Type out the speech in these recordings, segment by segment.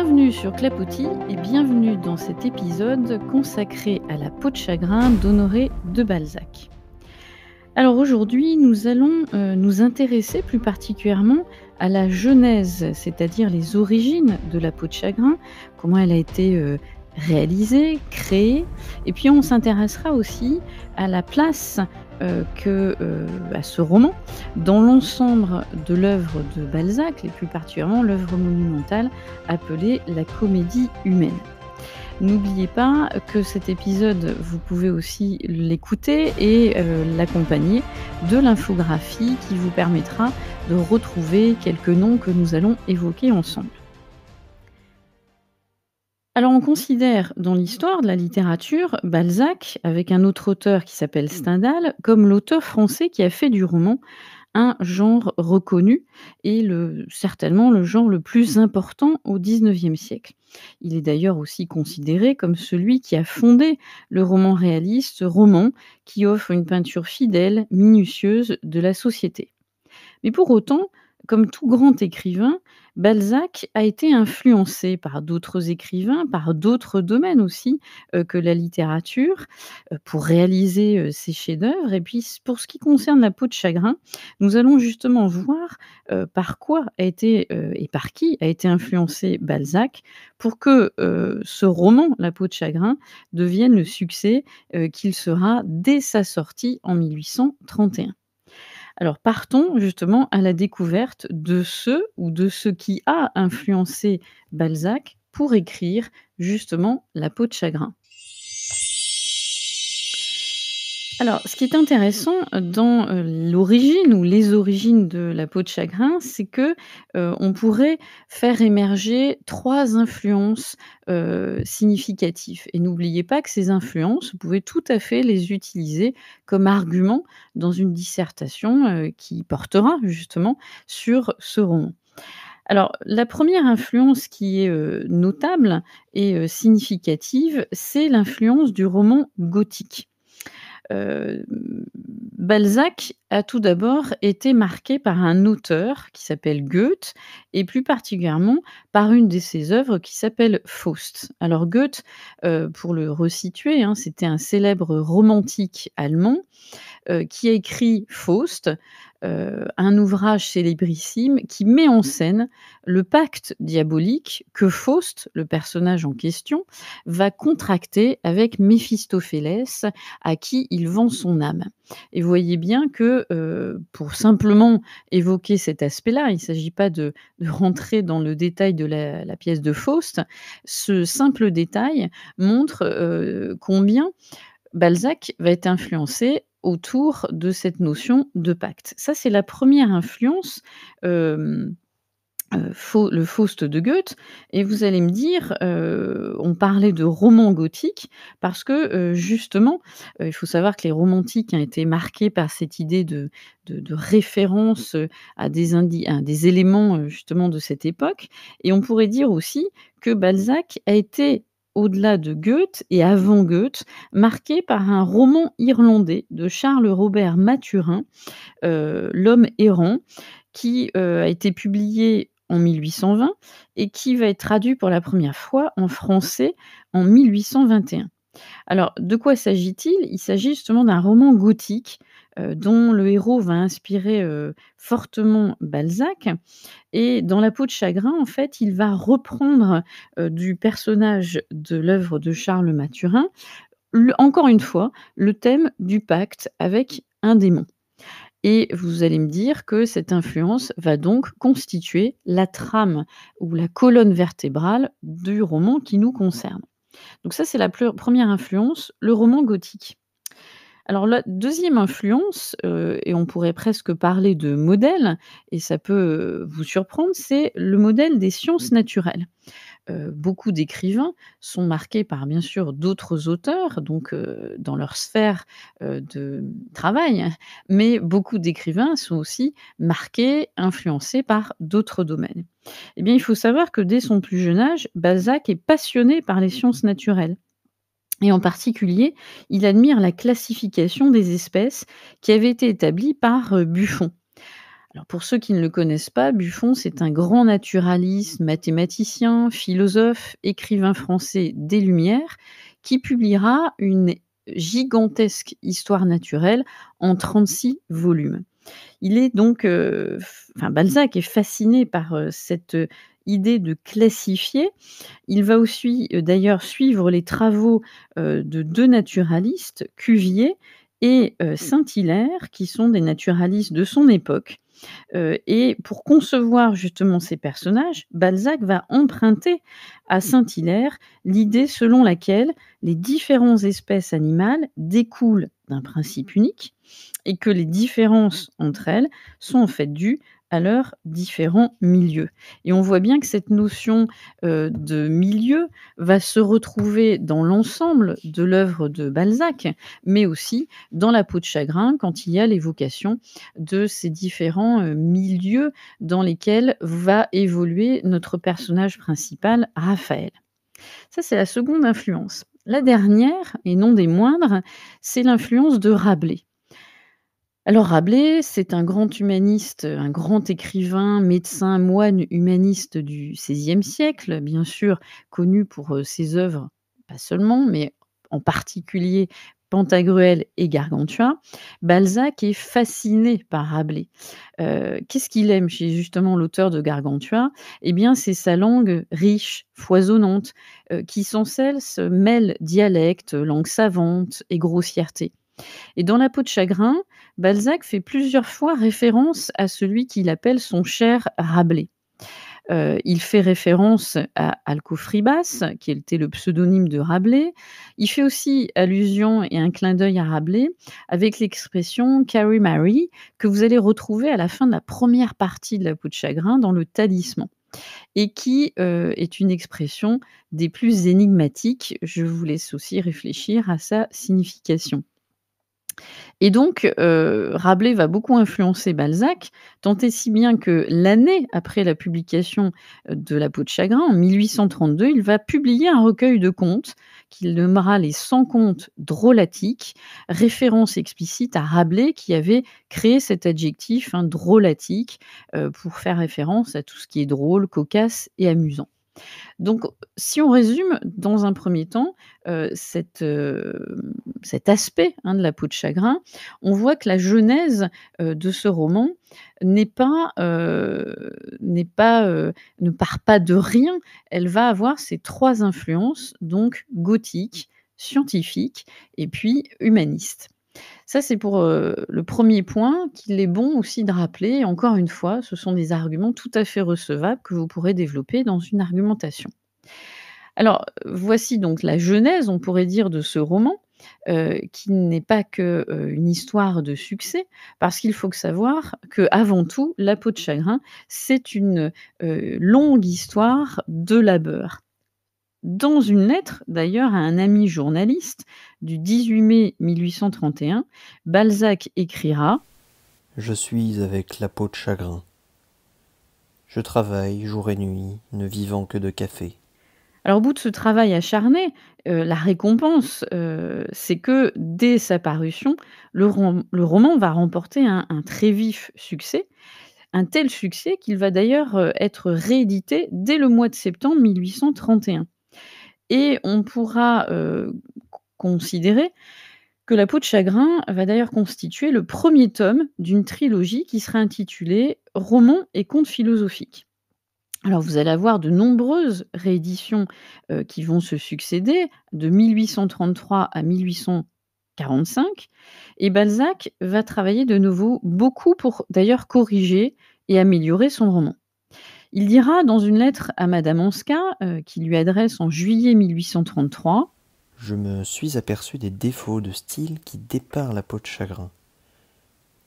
Bienvenue sur Clapotis et bienvenue dans cet épisode consacré à la peau de chagrin d'Honoré de Balzac. Alors aujourd'hui, nous allons nous intéresser plus particulièrement à la genèse, c'est-à-dire les origines de la peau de chagrin, comment elle a été réalisée, créée, et puis on s'intéressera aussi à la place à ce roman dans l'ensemble de l'œuvre de Balzac, et plus particulièrement l'œuvre monumentale appelée la Comédie humaine. N'oubliez pas que cet épisode, vous pouvez aussi l'écouter et l'accompagner de l'infographie qui vous permettra de retrouver quelques noms que nous allons évoquer ensemble. Alors on considère dans l'histoire de la littérature Balzac, avec un autre auteur qui s'appelle Stendhal, comme l'auteur français qui a fait du roman un genre reconnu et certainement le genre le plus important au XIXe siècle. Il est d'ailleurs aussi considéré comme celui qui a fondé le roman réaliste, ce roman qui offre une peinture fidèle, minutieuse de la société. Mais pour autant, comme tout grand écrivain, Balzac a été influencé par d'autres écrivains, par d'autres domaines aussi que la littérature, pour réaliser ses chefs-d'œuvre. Et puis, pour ce qui concerne la peau de chagrin, nous allons justement voir par quoi a été et par qui a été influencé Balzac pour que ce roman, La peau de chagrin, devienne le succès qu'il sera dès sa sortie en 1831. Alors partons justement à la découverte de ce qui a influencé Balzac pour écrire justement La peau de chagrin. Alors, ce qui est intéressant dans l'origine ou les origines de La peau de chagrin, c'est que on pourrait faire émerger 3 influences significatives. Et n'oubliez pas que ces influences, vous pouvez tout à fait les utiliser comme argument dans une dissertation qui portera justement sur ce roman. Alors, la première influence qui est notable et significative, c'est l'influence du roman gothique. Heu, Balzac a tout d'abord été marqué par un auteur qui s'appelle Goethe et plus particulièrement par une de ses œuvres qui s'appelle Faust. Alors Goethe, pour le resituer, hein, c'était un célèbre romantique allemand qui a écrit Faust, un ouvrage célébrissime qui met en scène le pacte diabolique que Faust, le personnage en question, va contracter avec Méphistophélès, à qui il vend son âme. Et vous voyez bien que, pour simplement évoquer cet aspect-là, il ne s'agit pas de rentrer dans le détail de la pièce de Faust. Ce simple détail montre, combien Balzac va être influencé autour de cette notion de pacte. Ça, c'est la première influence, hem, le Faust de Goethe et vous allez me dire, on parlait de roman gothique parce que, justement, il faut savoir que les romantiques ont été marqués par cette idée de référence, à des éléments, justement de cette époque et on pourrait dire aussi que Balzac a été au-delà de Goethe et avant Goethe, marqué par un roman irlandais de Charles Robert Maturin, L'homme errant, qui, a été publié en 1820 et qui va être traduit pour la première fois en français en 1821. Alors, de quoi s'agit-il? Il s'agit justement d'un roman gothique, dont le héros va inspirer, fortement Balzac et dans La peau de chagrin, en fait, il va reprendre, du personnage de l'œuvre de Charles Maturin, encore une fois, le thème du pacte avec un démon. Et vous allez me dire que cette influence va donc constituer la trame ou la colonne vertébrale du roman qui nous concerne. Donc ça, c'est la première influence, le roman gothique. Alors la deuxième influence, et on pourrait presque parler de modèle et ça peut, vous surprendre, c'est le modèle des sciences naturelles. Beaucoup d'écrivains sont marqués par, bien sûr, d'autres auteurs, donc dans leur sphère, de travail, mais beaucoup d'écrivains sont aussi marqués, influencés par d'autres domaines. Eh bien, il faut savoir que dès son plus jeune âge, Balzac est passionné par les sciences naturelles. Et en particulier, il admire la classification des espèces qui avait été établie par Buffon. Alors pour ceux qui ne le connaissent pas, Buffon, c'est un grand naturaliste, mathématicien, philosophe, écrivain français des Lumières, qui publiera une gigantesque histoire naturelle en 36 volumes. Il est donc, Balzac est fasciné par, cette, idée de classifier. Il va aussi, d'ailleurs suivre les travaux, de 2 naturalistes, Cuvier et Saint-Hilaire, qui sont des naturalistes de son époque. Et pour concevoir justement ces personnages, Balzac va emprunter à Saint-Hilaire l'idée selon laquelle les différentes espèces animales découlent d'un principe unique et que les différences entre elles sont en fait dues à leurs différents milieux. Et on voit bien que cette notion, de milieu va se retrouver dans l'ensemble de l'œuvre de Balzac, mais aussi dans La peau de chagrin quand il y a l'évocation de ces différents, milieux dans lesquels va évoluer notre personnage principal, Raphaël. Ça, c'est la seconde influence. La dernière, et non des moindres, c'est l'influence de Rabelais. Alors Rabelais, c'est un grand humaniste, un grand écrivain, médecin, moine humaniste du XVIe siècle, bien sûr connu pour, ses œuvres, pas seulement, mais en particulier Pantagruel et Gargantua. Balzac est fasciné par Rabelais. Qu'est-ce qu'il aime chez justement l'auteur de Gargantua? Eh bien, c'est sa langue riche, foisonnante, qui sans cesse mêle dialecte, langue savante et grossièreté. Et dans La peau de chagrin, Balzac fait plusieurs fois référence à celui qu'il appelle son cher Rabelais. Il fait référence à Alcofribas, qui était le pseudonyme de Rabelais. Il fait aussi allusion et un clin d'œil à Rabelais avec l'expression Carry Mary, que vous allez retrouver à la fin de la première partie de La peau de chagrin dans le Talisman et qui, est une expression des plus énigmatiques. Je vous laisse aussi réfléchir à sa signification. Et donc, Rabelais va beaucoup influencer Balzac, tant et si bien que l'année après la publication, de La peau de chagrin, en 1832, il va publier un recueil de contes qu'il nommera les Cent contes drôlatiques, référence explicite à Rabelais qui avait créé cet adjectif, hein, drôlatique, pour faire référence à tout ce qui est drôle, cocasse et amusant. Donc, si on résume dans un premier temps, cet aspect, hein, de La peau de chagrin, on voit que la genèse, de ce roman n'est pas, n'est pas, ne part pas de rien. Elle va avoir ces 3 influences, donc gothique, scientifique et puis humaniste. Ça, c'est pour, le premier point qu'il est bon aussi de rappeler et encore une fois, ce sont des arguments tout à fait recevables que vous pourrez développer dans une argumentation. Alors, voici donc la genèse, on pourrait dire, de ce roman, qui n'est pas que, une histoire de succès, parce qu'il faut que savoir qu'avant tout, La peau de chagrin, c'est une, longue histoire de labeur. Dans une lettre, d'ailleurs, à un ami journaliste du 18 mai 1831, Balzac écrira: Je suis avec la peau de chagrin. Je travaille jour et nuit, ne vivant que de café. alors, au bout de ce travail acharné, la récompense, c'est que dès sa parution, le roman va remporter un très vif succès, un tel succès qu'il va d'ailleurs, être réédité dès le mois de septembre 1831 et on pourra, considérer que La peau de chagrin va d'ailleurs constituer le premier tome d'une trilogie qui sera intitulée Romans et contes philosophiques. Alors vous allez avoir de nombreuses rééditions, qui vont se succéder de 1833 à 1845 et Balzac va travailler de nouveau beaucoup pour d'ailleurs corriger et améliorer son roman. Il dira dans une lettre à Madame Anska, qu'il lui adresse en juillet 1833: Je me suis aperçu des défauts de style qui déparent la peau de chagrin.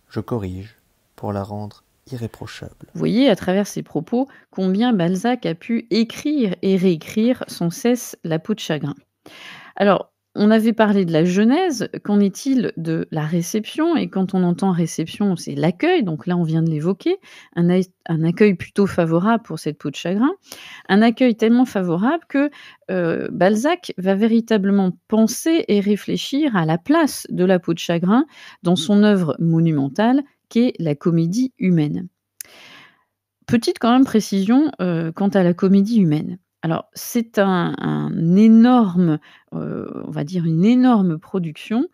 Je corrige pour la rendre irréprochable. Vous voyez à travers ces propos combien Balzac a pu écrire et réécrire sans cesse La peau de chagrin. Alors, on avait parlé de la genèse, qu'en est-il de la réception? Et quand on entend réception, c'est l'accueil, donc là on vient de l'évoquer, un accueil plutôt favorable pour cette peau de chagrin. Un accueil tellement favorable que, Balzac va véritablement penser et réfléchir à la place de la peau de chagrin dans son œuvre monumentale qu'est la comédie humaine. Petite quand même précision, quant à la comédie humaine. Alors c'est un énorme, on va dire une énorme production,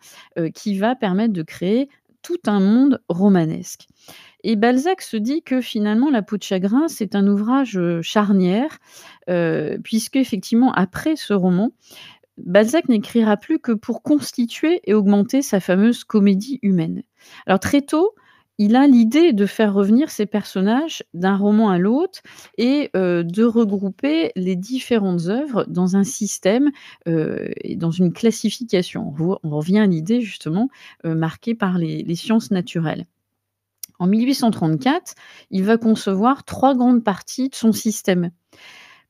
qui va permettre de créer tout un monde romanesque. Et Balzac se dit que finalement La peau de chagrin, c'est un ouvrage, charnière, puisqu'effectivement après ce roman, Balzac n'écrira plus que pour constituer et augmenter sa fameuse comédie humaine. Alors très tôt, il a l'idée de faire revenir ces personnages d'un roman à l'autre et de regrouper les différentes œuvres dans un système, et dans une classification. On revient à l'idée justement, marquée par les sciences naturelles. En 1834, il va concevoir 3 grandes parties de son système.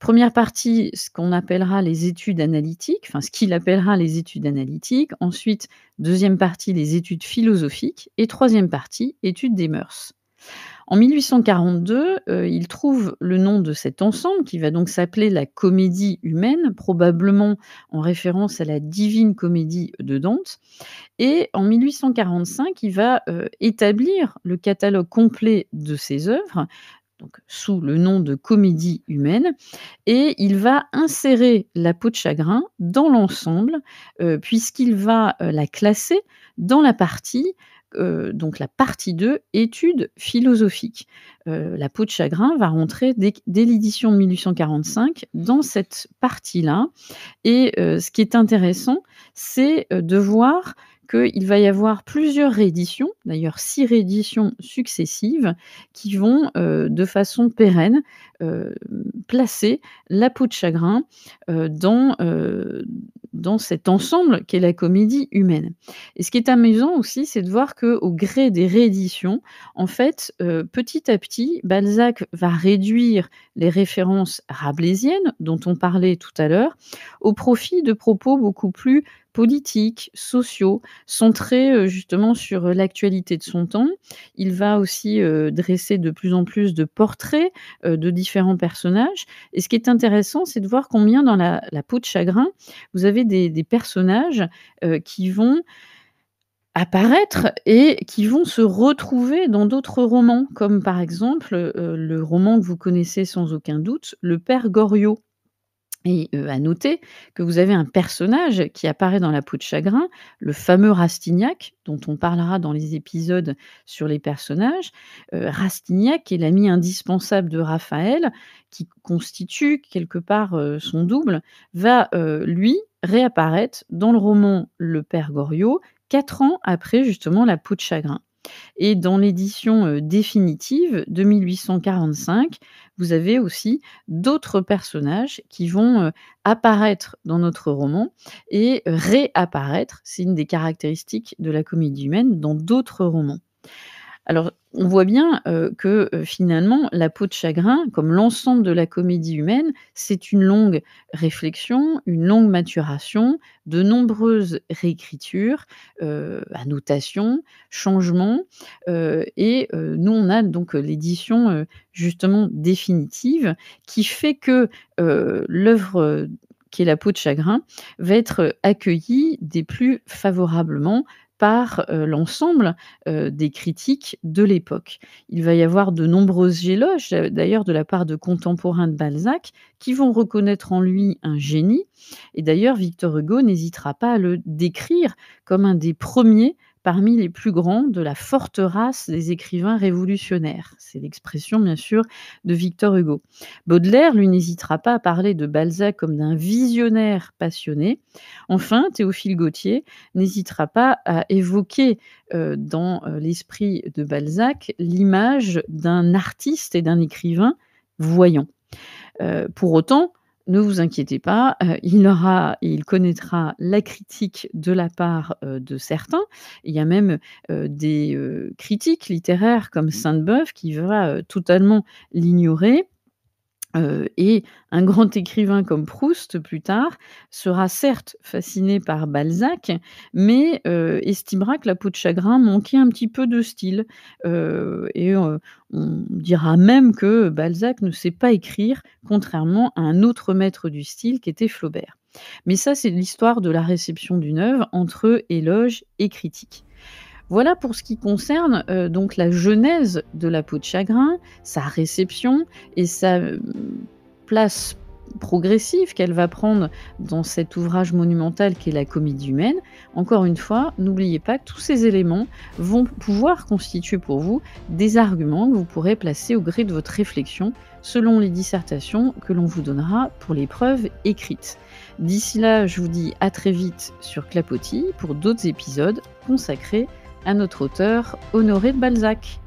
Première partie, ce qu'on appellera les études analytiques, enfin ce qu'il appellera les études analytiques. Ensuite, deuxième partie, les études philosophiques et troisième partie, études des mœurs. En 1842, il trouve le nom de cet ensemble qui va donc s'appeler la Comédie humaine, probablement en référence à la Divine Comédie de Dante. Et en 1845, il va, établir le catalogue complet de ses œuvres, donc sous le nom de Comédie humaine, et il va insérer La peau de chagrin dans l'ensemble, puisqu'il va, la classer dans la partie, donc la partie 2, études philosophiques. La peau de chagrin va rentrer dès l'édition de 1845 dans cette partie-là, et ce qui est intéressant, c'est, de voir qu'il va y avoir plusieurs rééditions, d'ailleurs 6 rééditions successives, qui vont, de façon pérenne, heu, placer La peau de chagrin, dans cet ensemble qu'est la comédie humaine. Et ce qui est amusant aussi, c'est de voir qu'au gré des rééditions, en fait, petit à petit, Balzac va réduire les références rabelaisiennes dont on parlait tout à l'heure, au profit de propos beaucoup plus politiques, sociaux, centrés, justement sur, l'actualité de son temps. Il va aussi, dresser de plus en plus de portraits, de différents personnages, et ce qui est intéressant, c'est de voir combien dans La peau de chagrin, vous avez des personnages, qui vont apparaître et qui vont se retrouver dans d'autres romans, comme par exemple, le roman que vous connaissez sans aucun doute, Le Père Goriot. Et à noter que vous avez un personnage qui apparaît dans La peau de chagrin, le fameux Rastignac, dont on parlera dans les épisodes sur les personnages. Rastignac est l'ami indispensable de Raphaël, qui constitue quelque part, son double, va, lui, réapparaître dans le roman Le Père Goriot, 4 ans après justement La peau de chagrin. Et dans l'édition, définitive de 1845, vous avez aussi d'autres personnages qui vont, apparaître dans notre roman et réapparaître, c'est une des caractéristiques de la comédie humaine, dans d'autres romans. Alors, on voit bien, que, finalement, La peau de chagrin, comme l'ensemble de la comédie humaine, c'est une longue réflexion, une longue maturation, de nombreuses réécritures, annotations, changements, et nous, on a donc, l'édition, justement définitive qui fait que, l'œuvre, qui est La peau de chagrin, va être accueillie des plus favorablement par, l'ensemble, des critiques de l'époque. Il va y avoir de nombreux éloges, d'ailleurs de la part de contemporains de Balzac, qui vont reconnaître en lui un génie, et d'ailleurs Victor Hugo n'hésitera pas à le décrire comme un des premiers parmi les plus grands de la forte race des écrivains révolutionnaires. C'est l'expression bien sûr de Victor Hugo. Baudelaire, lui, n'hésitera pas à parler de Balzac comme d'un visionnaire passionné. Enfin, Théophile Gautier n'hésitera pas à évoquer, dans, l'esprit de Balzac, l'image d'un artiste et d'un écrivain voyant. Pour autant, ne vous inquiétez pas, il connaîtra la critique de la part, de certains. Il y a même, des, critiques littéraires comme Sainte-Beuve qui va, totalement l'ignorer. Et un grand écrivain comme Proust, plus tard, sera certes fasciné par Balzac, mais estimera que La peau de chagrin manquait un petit peu de style, et on dira même que Balzac ne sait pas écrire, contrairement à un autre maître du style qui était Flaubert. Mais ça, c'est l'histoire de la réception d'une œuvre entre éloge et critique. Voilà pour ce qui concerne, donc la genèse de La peau de chagrin, sa réception et sa, place progressive qu'elle va prendre dans cet ouvrage monumental qu'est la Comédie humaine. Encore une fois, n'oubliez pas que tous ces éléments vont pouvoir constituer pour vous des arguments que vous pourrez placer au gré de votre réflexion selon les dissertations que l'on vous donnera pour l'épreuve écrite. D'ici là, je vous dis à très vite sur Clapotis pour d'autres épisodes consacrés à notre auteur Honoré de Balzac.